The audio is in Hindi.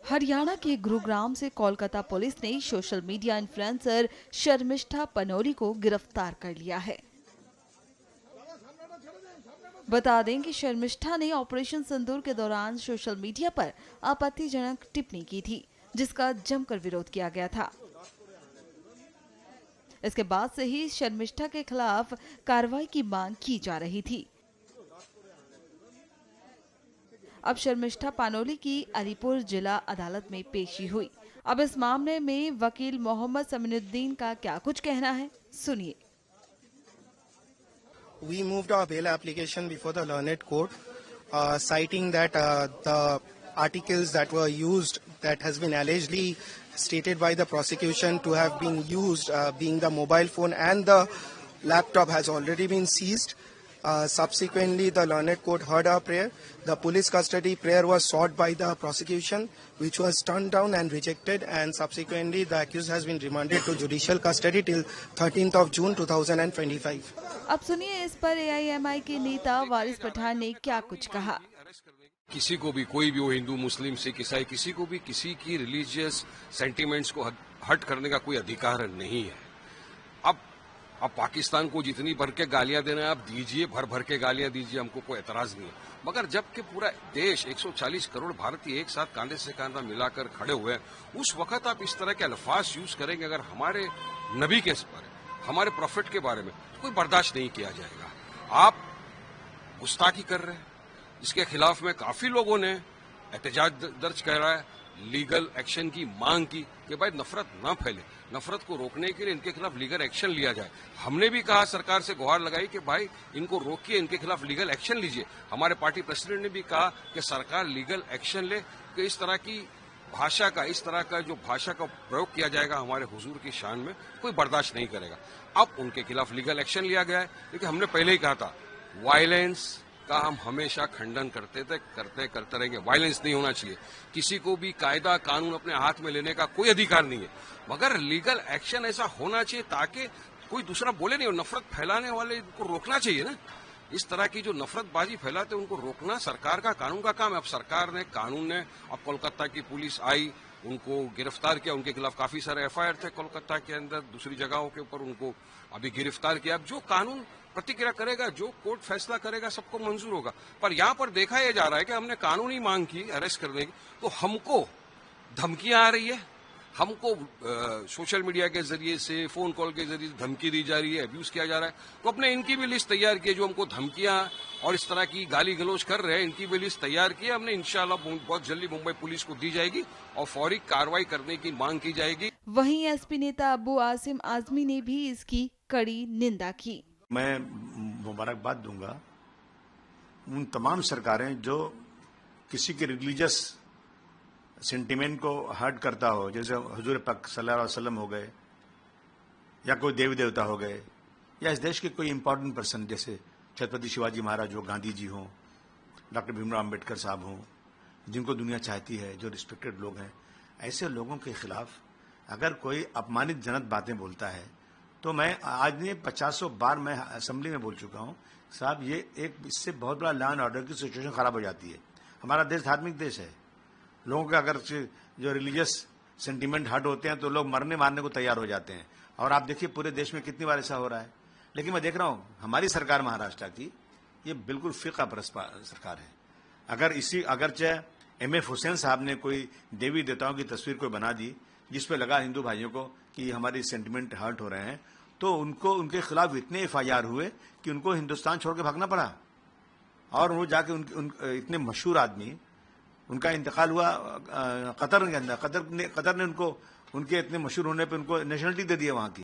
हरियाणा के गुरुग्राम से कोलकाता पुलिस ने सोशल मीडिया इन्फ्लुएंसर शर्मिष्ठा पनोरी को गिरफ्तार कर लिया है। बता दें कि शर्मिष्ठा ने ऑपरेशन सिंदूर के दौरान सोशल मीडिया पर आपत्तिजनक टिप्पणी की थी, जिसका जमकर विरोध किया गया था। इसके बाद से ही शर्मिष्ठा के खिलाफ कार्रवाई की मांग की जा रही थी। अब शर्मिष्ठा पानोली की अलीपुर जिला अदालत में पेशी हुई। अब इस मामले में वकील मोहम्मद समीनुद्दीन का क्या कुछ कहना है, सुनिए। We moved our bail application before the learned court, citing that the articles that were used, that has been allegedly stated by the prosecution to have been used, being the mobile phone and the laptop, has already been seized. Subsequently, the learned court heard our prayer. The police custody prayer was sought by the prosecution, which was turned down and rejected, and subsequently the accused has been remanded to judicial custody till 13th of June 2025. अब सुनिए इस पर एआईएमआई के नेता वारिस पठान ने क्या कुछ कहा। किसी को भी, कोई भी हो, हिंदू मुस्लिम सिख ईसाई, किसी को भी किसी की रिलीजियस सेंटिमेंट्स को हर्ट करने का कोई अधिकार नहीं है। अब पाकिस्तान को जितनी भर के गालियां देना है आप दीजिए, भर भर के गालियां दीजिए, हमको कोई एतराज नहीं है। मगर जबकि पूरा देश 140 करोड़ भारतीय एक साथ कांधे से कांधा मिलाकर खड़े हुए हैं, उस वक्त आप इस तरह के अल्फाज यूज करेंगे अगर हमारे नबी के बारे, हमारे प्रॉफिट के बारे में, तो कोई बर्दाश्त नहीं किया जाएगा। आप गुस्ताखी कर रहे हैं, इसके खिलाफ में काफी लोगों ने एहतजाज दर्ज करा है, लीगल एक्शन की मांग की कि भाई नफरत ना फैले, नफरत को रोकने के लिए इनके खिलाफ लीगल एक्शन लिया जाए। हमने भी कहा, सरकार से गुहार लगाई कि भाई इनको रोकिए, इनके खिलाफ लीगल एक्शन लीजिए। हमारे पार्टी प्रेसिडेंट ने भी कहा कि सरकार लीगल एक्शन ले, कि इस तरह की भाषा का, इस तरह का जो भाषा का प्रयोग किया जाएगा हमारे हुजूर की शान में, कोई बर्दाश्त नहीं करेगा। अब उनके खिलाफ लीगल एक्शन लिया गया है, लेकिन हमने पहले ही कहा था वायलेंस का हम हमेशा खंडन करते रहेंगे। वायलेंस नहीं होना चाहिए, किसी को भी कायदा कानून अपने हाथ में लेने का कोई अधिकार नहीं है, मगर लीगल एक्शन ऐसा होना चाहिए ताकि कोई दूसरा बोले नहीं, और नफरत फैलाने वाले को रोकना चाहिए ना। इस तरह की जो नफरतबाजी फैलाते उनको रोकना सरकार का, कानून का काम है। अब सरकार ने, कानून ने, अब कोलकाता की पुलिस आई, उनको गिरफ्तार किया, उनके खिलाफ काफी सारे एफआईआर थे कोलकाता के अंदर, दूसरी जगहों के ऊपर, उनको अभी गिरफ्तार किया। अब जो कानून प्रतिक्रिया करेगा, जो कोर्ट फैसला करेगा, सबको मंजूर होगा। पर यहां पर देखा यह जा रहा है कि हमने कानूनी मांग की अरेस्ट करने की, तो हमको धमकियां आ रही है, हमको सोशल मीडिया के जरिए से, फोन कॉल के जरिए धमकी दी जा रही है, अब्यूज किया जा रहा है। तो अपने इनकी भी लिस्ट तैयार की है, जो हमको धमकियां और इस तरह की गाली गलौज कर रहे हैं, इनकी भी लिस्ट तैयार की है हमने। इंशाल्लाह बहुत जल्दी मुंबई पुलिस को दी जाएगी और फौरी कार्रवाई करने की मांग की जाएगी। वहीं एसपी नेता अबू आसिम आजमी ने भी इसकी कड़ी निंदा की। मैं मुबारकबाद दूंगा उन तमाम सरकारें जो किसी के रिलीजियस सेंटिमेंट को हर्ट करता हो, जैसे हुजूर पाक सल्लल्लाहु अलैहि वसल्लम हो गए, या कोई देवी देवता हो गए, या इस देश के कोई इंपॉर्टेंट पर्सन जैसे छत्रपति शिवाजी महाराज हो, गांधी जी हों, डॉक्टर भीमराव अम्बेडकर साहब हों, जिनको दुनिया चाहती है, जो रिस्पेक्टेड लोग हैं, ऐसे लोगों के खिलाफ अगर कोई अपमानित जनक बातें बोलता है, तो मैं आज ने 50 बार मैं असेंबली में बोल चुका हूं, साहब ये एक इससे बहुत बड़ा लॉ एंड ऑर्डर की सिचुएशन खराब हो जाती है। हमारा देश धार्मिक देश है, लोगों के अगर जो रिलीजियस सेंटीमेंट हर्ट होते हैं तो लोग मरने मारने को तैयार हो जाते हैं, और आप देखिए पूरे देश में कितनी बार ऐसा हो रहा है। लेकिन मैं देख रहा हूं हमारी सरकार महाराष्ट्र की, ये बिल्कुल फिक़ा परस्त सरकार है। अगर चाहे MF हुसैन साहब ने कोई देवी देवताओं की तस्वीर कोई बना दी जिसपे लगा हिंदू भाइयों को कि हमारी सेंटिमेंट हर्ट हो रहे हैं, तो उनके खिलाफ इतने FIR हुए कि उनको हिंदुस्तान छोड़ के भागना पड़ा, और वो जाके इतने मशहूर आदमी, उनका इंतकाल हुआ कतर के अंदर, कतर ने उनको, उनके इतने मशहूर होने पे उनको नेशनलिटी दे दिया वहां की।